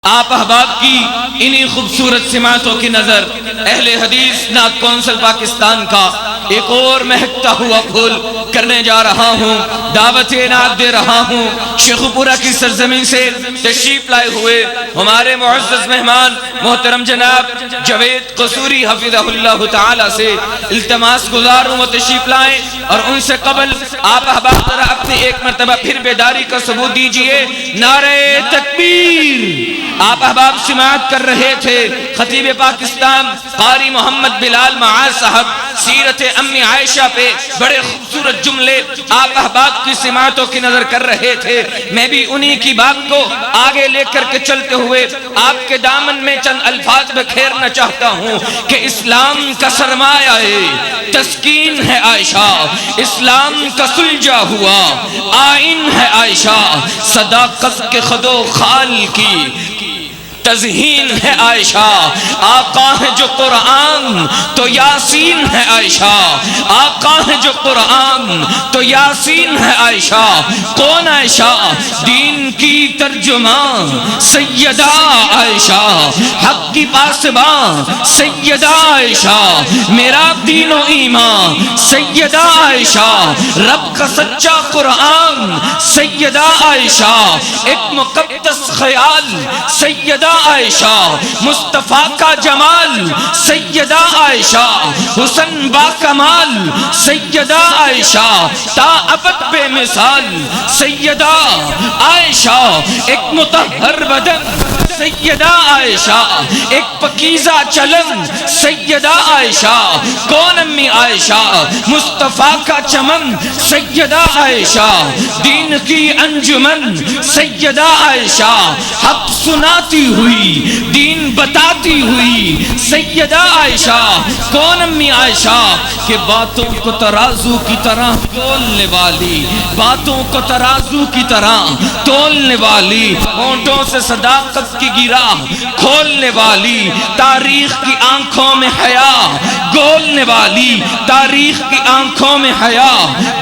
آپ احباب کی انہی خوبصورت سماعتوں کی نظر اہل حدیث نعت کونسل پاکستان کا ایک اور مہکتا ہوا پھول کرنے جا رہا ہوں، دعوت نعت دے رہا ہوں۔ شیخ پورہ کی سرزمین سے تشریف لائے ہوئے ہمارے معزز مہمان محترم جناب جاوید قصوری حفظہ اللہ تعالی سے التماس گزار ہوں وہ تشریف لائیں، اور ان سے قبل آپ احباب ذرا اپنی ایک مرتبہ پھر بیداری کا ثبوت دیجئے۔ نعرہ تکبیر! آپ احباب سماعت کر رہے تھے خطیب پاکستان قاری محمد بلال معاذ صاحب سیرت امی عائشہ پہ بڑے خوبصورت جملے آپ احباب کی سماعتوں کی نظر کر رہے تھے۔ میں بھی انہی کی بات کو آگے لے کر کے چلتے ہوئے آپ کے دامن میں چند الفاظ بکھیرنا چاہتا ہوں کہ اسلام کا سرمایہ تسکین ہے عائشہ، اسلام کا سلجھا ہوا آئین ہے عائشہ، صداقت کے خد و خال کی تزہین ہے عائشہ، آقا ہے جو قرآن تو یاسین ہے عائشہ، آقا ہے جو قرآن تو یاسین ہے عائشہ۔ کون عائشہ؟ دین کی ترجمان سیدہ عائشہ، حق کی پاسبان سیدہ عائشہ، میرا دین و ایمان سیدہ عائشہ، رب کا سچا قرآن سیدہ عائشہ، ایک مقدس خیال سیدہ عائشہ، مصطفیٰ کا جمال سیدہ عائشہ، حسن با کمال سیدہ عائشہ، تا ابد بے مثال سیدہ عائشہ، ایک مطہر بدن سیدہ عائشہ، ایک پکیزہ چلن سیدہ عائشہ۔ کون امی عائشہ؟ مصطفیٰ کا چمن سیدہ عائشہ، دین کی انجمن سیدہ عائشہ، حق سناتی ہوئی دین بتاتی ہوئی سیدہ عائشہ۔ کون امی عائشہ؟ کہ باتوں کو ترازو کی طرح تولنے والی، باتوں کو ترازو کی طرح تولنے والی، ہونٹوں سے صداقت کی گرا کھولنے والی، تاریخ کی آنکھوں میں حیا گولنے والی، تاریخ کی آنکھوں میں حیا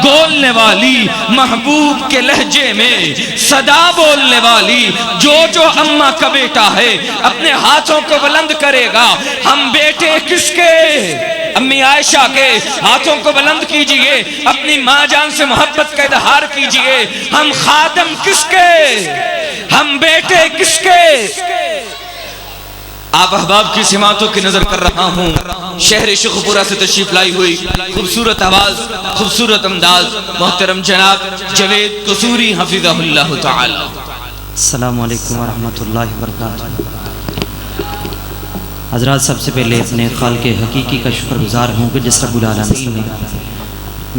گولنے والی، محبوب کے لہجے میں صدا بولنے والی۔ جو اماں کا بیٹا ہے اپنے ہاتھوں کو بلند کرے گا، ہم بیٹے کس کے؟ امی عائشہ کے ہاتھوں کو بلند کیجئے، اپنی ماں جان سے محبت کا اظہار کیجئے۔ ہم خادم کس کے؟ ہم بیٹے کس کے؟ آپ احباب کی سماعتوں کی نظر کر رہا ہوں، شہر شیخ پورہ سے تشریف لائی ہوئی خوبصورت آواز، خوبصورت انداز، محترم جناب جاوید قصوری حفظہ اللہ تعالی۔ السلام علیکم ورحمۃ اللہ وبرکاتہ۔ حضرات، سب سے پہلے اپنے خالق حقیقی کا شکر گزار ہوں کہ جس رب العالمین نے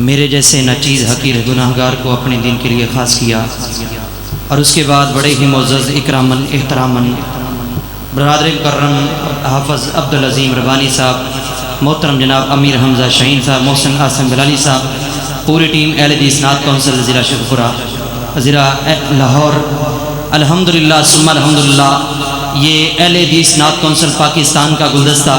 میرے جیسے ناچیز حقیر گناہگار کو اپنے دین کے لیے خاص کیا، اور اس کے بعد بڑے ہی معزز اکراماً احتراماً برادر مکرم حافظ عبدالعظیم ربانی صاحب، محترم جناب امیر حمزہ شاہین صاحب، محسن آسم بلالی صاحب، پوری ٹیم اہل حدیث نعت کونسل ضلع شیخ پورہ ضلع لاہور، الحمدللہ ثم الحمدللہ، یہ اہل حدیث نعت کونسل پاکستان کا گلدستہ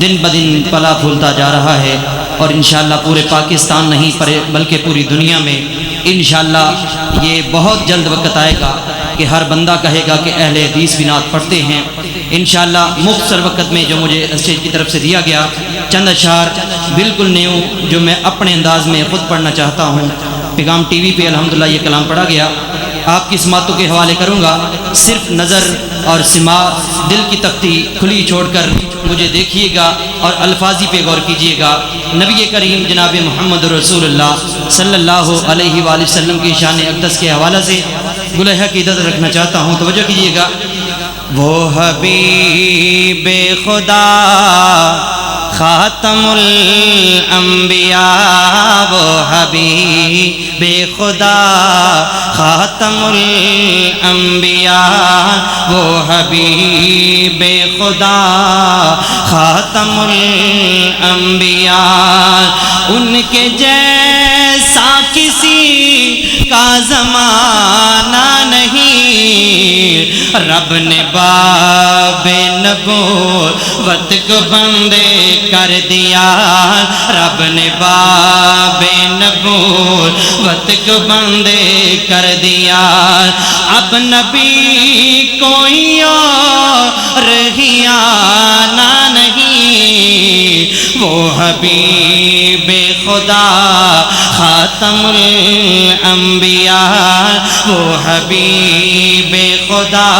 دن بدن پلا پھولتا جا رہا ہے، اور انشاءاللہ پورے پاکستان نہیں بلکہ پوری دنیا میں انشاءاللہ یہ بہت جلد وقت آئے گا کہ ہر بندہ کہے گا کہ اہل حدیث بھی نعت پڑھتے ہیں۔ انشاءاللہ مختصر وقت میں جو مجھے اسٹیج کی طرف سے دیا گیا چند اشعار بالکل نیو جو میں اپنے انداز میں خود پڑھنا چاہتا ہوں۔ پیغام ٹی وی پہ الحمدللہ یہ کلام پڑھا گیا، آپ کی سماعتوں کے حوالے کروں گا۔ صرف نظر اور سماع دل کی تختی کھلی چھوڑ کر مجھے دیکھیے گا اور الفاظی پہ غور کیجیے گا۔ نبی کریم جناب محمد رسول اللہ صلی اللہ علیہ وآلہ وسلم کی شان اقدس کے حوالے سے گلہ کی عدد رکھنا چاہتا ہوں، توجہ کیجیے گا۔ وہ حبیب خدا خاتم الانبیاء، وہ حبیب خدا خاتم الانبیاء، وہ حبیب خدا خاتم الانبیاء، ان کے جیسا کسی کا زمانہ نہیں، رب نے باب نبوت کو بندے کر دیا، رب نے باب نبوت کو بندے کر دیا، اب نبی کوئی اور ہی آنا نہیں، وہ حبیب خدا خاتم الانبیاء، وہ حبیب خدا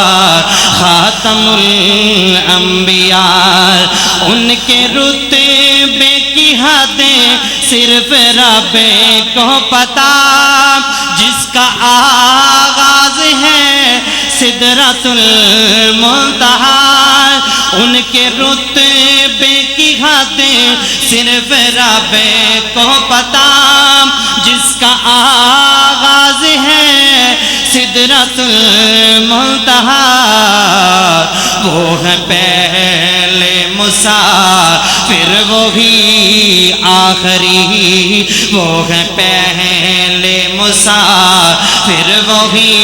خاتم الانبیاء، ان کے رتبے کی حدیں صرف رب کو پتا، جس کا آغاز ہے سدرۃ المنتہا، ان کے رتبے کی حدیں صرف رب کو پتا، جس کا آغاز ہے سدرۃ المنتہا، وہ ہے پہلے مسافر وہی آخری، وہ ہے پہلے مسافر وہی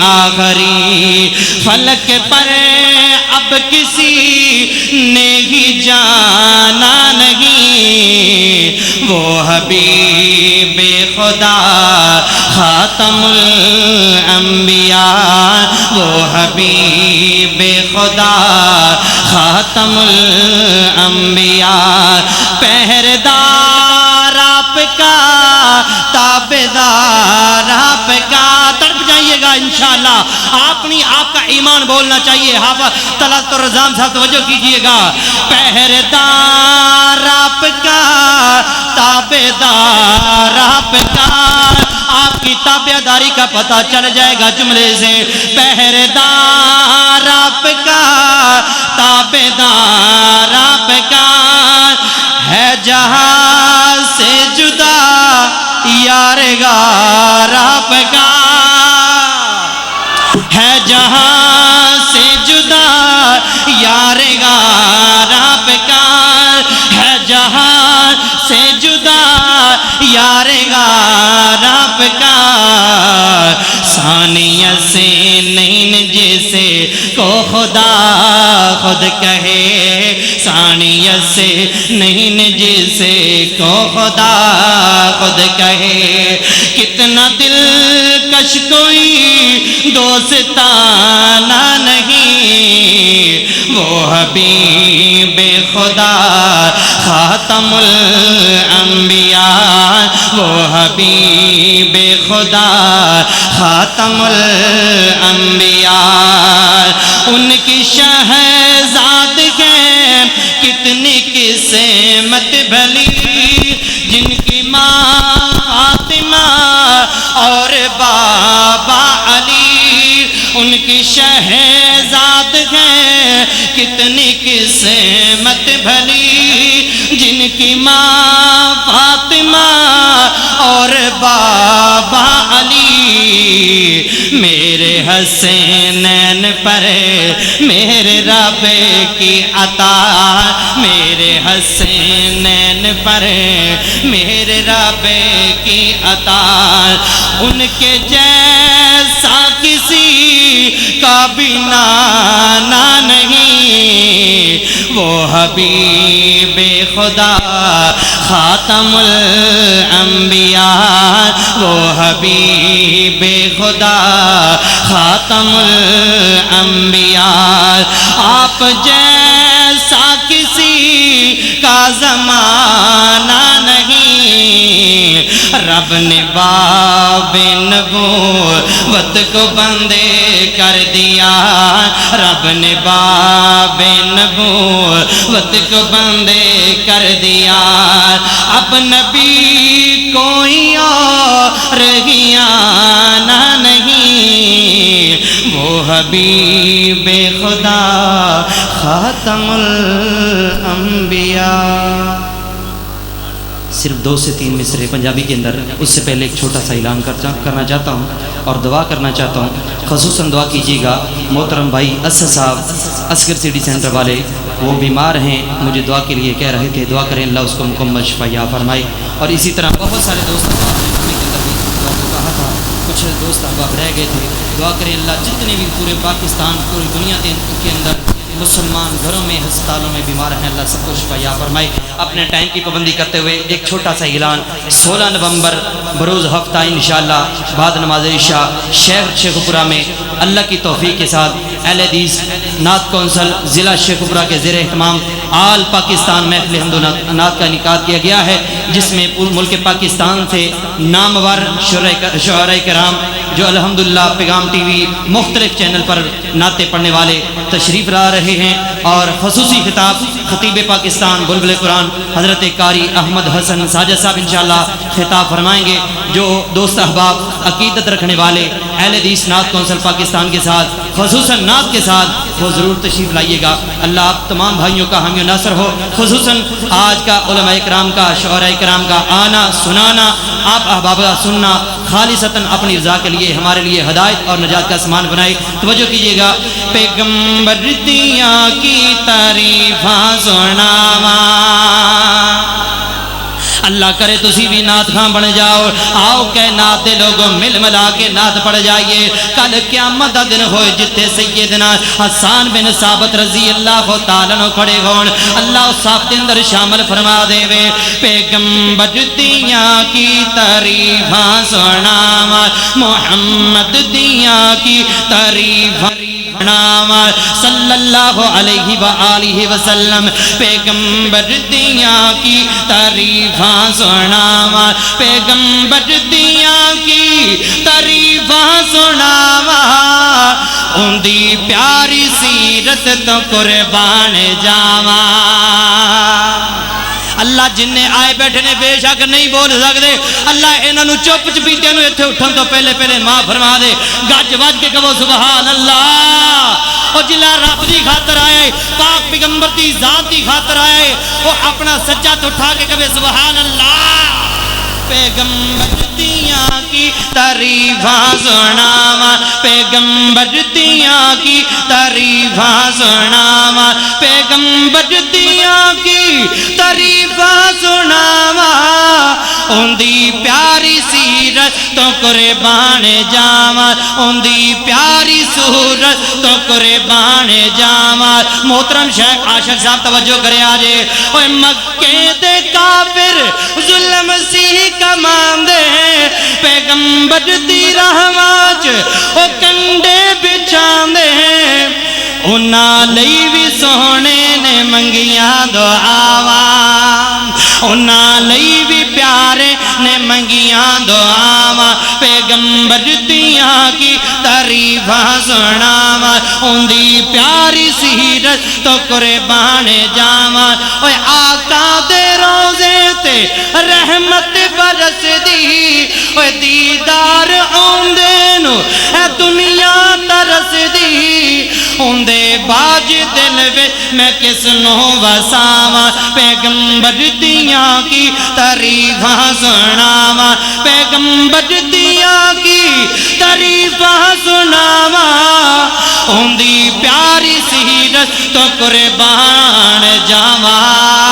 آخری، فلک پر اب کسی نے ہی جانا نہیں، وہ حبیب خدا خاتم الانبیاء، وہ حبیب خدا خاتم الانبیاء، پہردار آپ کا تابعدار آپ کا، تڑپ جائیے گا انشاءاللہ، آپ کا ایمان بولنا چاہیے، حافظ طلعت الرزام صاحب توجہ کیجئے گا، پہردار آپ کا تابعدار آپ کا، آپ کی تابعداری کا پتہ چل جائے گا جملے سے، پہردار آپ کا تابعدار آپ کا، ہے جہاں سے جدا یارگار آپ کا، ہے جہاں سے جدا یارگار آپ کا، ہے جہاں سے جدا یارگار آپ کا، ثانیت سے نہیں جسے کو خدا خود کہے، ثانیت سے نہیں جسے کو خدا خود کہے، کتنا دلکش کوئی دوستانہ نہیں، وہ حبیب خدا خاتم الانبیاء، وہ حبیب خدا خاتم الانبیاء، ان کی شہزاد ہے کتنی قسمت بھلی، جن کی ماں فاطمہ اور بابا علی، ان کی شہزاد ہے کتنی قسمت بھلی، جن کی ماں فاطمہ اور بابا علی، میرے حسینین پر میرے رب کی عطا، میرے حسینین پر میرے رب کی عطا، ان کے جیسا کسی کا بھی نانا نہیں، وہ حبیب خدا خاتم الانبیاء، وہ حبیب خدا خاتم الانبیاء، آپ جیسا کسی کا زمانہ نہیں، رب نے باب نبوت کو بندے کر دیا، رب نے باب نبوت کو بندے کر دیا، اب نبی کوئی اور ہی آنا نہیں، وہ حبیب خدا خاتم الانبیاء۔ صرف 2 سے 3 مصرے پنجابی کے اندر، اس سے پہلے ایک چھوٹا سا اعلان کرنا چاہتا ہوں اور دعا کرنا چاہتا ہوں، خصوصاً دعا کیجیے گا محترم بھائی اسد صاحب عسکر سٹی سینٹر والے، وہ بیمار ہیں، مجھے دعا کے لیے کہہ رہے تھے، دعا کریں اللہ اس کو مکمل شفا عطا فرمائے، اور اسی طرح بہت سارے دوست کہا تھا کچھ دوست احباب رہ گئے تھے، دعا کریں اللہ جتنے بھی پورے پاکستان پوری دنیا کے اندر مسلمان گھروں میں ہسپتالوں میں بیمار ہیں اللہ سب کو شفا عطا فرمائے۔ اپنے ٹائم کی پابندی کرتے ہوئے ایک چھوٹا سا اعلان، 16 نومبر بروز ہفتہ انشاءاللہ بعد نماز عشاء شہر شیخوپورہ میں اللہ کی توفیق کے ساتھ اہل حدیث نعت کونسل ضلع شیخوپورہ کے زیر اہتمام آل پاکستان محفل حمد و نعت کا انعقاد کیا گیا ہے، جس میں ملک پاکستان سے نامور شعراء کرام جو الحمدللہ پیغام ٹی وی مختلف چینل پر نعتیں پڑھنے والے تشریف لا رہے ہیں، اور خصوصی خطاب خطیب پاکستان بلبل قرآن حضرت قاری احمد حسن ساجد صاحب انشاءاللہ خطاب فرمائیں گے۔ جو دوست احباب عقیدت رکھنے والے اہل حدیث نعت کونسل پاکستان کے ساتھ خصوصاً نعت کے ساتھ وہ ضرور تشریف لائیے گا۔ اللہ آپ تمام بھائیوں کا حامی و ناصر ہو۔ خصوصاً آج کا علماء کرام کا شعراء کرام کا آنا سنانا، آپ احباب کا سننا خالصتاً اپنی رضا کے لیے ہمارے لیے ہدایت اور نجات کا سامان بنائے۔ توجہ کیجیے گا، پیغمبر دیاں کی تعریفاں سناواں، اللہ کرے تسی بھی نعت خاں بن جاؤ، آؤ کہ نعت دے لوگوں مل ملا کے نعت پڑھ جائیے۔ کل قیامت دا دن ہوئے جتے سیدنا حسان بن ثابت رضی اللہ تعالیٰ عنہ کھڑے ہون، اللہ اس صاحب دے اندر شامل فرما دے وے۔ پیغمبر دیاں کی تعریفاں سناواں، محمد دیاں کی تعریفاں صلی اللہ علیہ وآلہ وسلم، پیغمبر دیاں کی تعریفاں سناواں، پیغمبر دیاں کی تعریفاں سناواں، ان دی پیاری سیرت تو قربان جاواں۔ اللہ جنہیں آئے بیٹھے نے بے شک نہیں بول سکتے، اللہ انہوں نے چپ چپیتے نو اتھے اٹھن تو پہلے ماں فرما دے، گج وج کے کہو سبحان اللہ۔ اور جلا رب دی خاطر آئے، پاک پیغمبر دی ذات دی خاطر آئے، وہ اپنا سجاد اٹھا کے کہے سبحان اللہ۔ پیغمبر دیاں کی تعریفاں سناواں، پیغمبر دیاں کی تعریفاں سناواں، پیغمبر دیاں کی تعریفاں سناواں، ان دی پیاری سیرت تو قربان جاواں، ان دی پیاری صورت تو قربان جاواں۔ محترم شیخ عاشق صاحب توجہ کرے آجے، اوہ مکے دے کافر ظلم سی کمان دے، پیغمبر دی رحمت او کنڈے بچھان دے، انہاں لئی بھی سونے نے منگیاں دعاواں، انہاں لئی بھی پیارے نے منگیاں دعاواں، پیغمبر دیاں کی تعریفاں سناواں، ان دی پیاری سیرت تو قربان جاواں۔ اوے آقا دے روزے تے رحمت برس دی، اوے دیدار اوندے نو اے دنیا ترس دی، اوندے باج دل وچ میں کس نو وساواں، پیغمبر دیاں کی تعریفاں سناواں، پیغمبر دیاں کی تعریفاں سناواں، ان دی پیاری سیرت تو قربان جاواں۔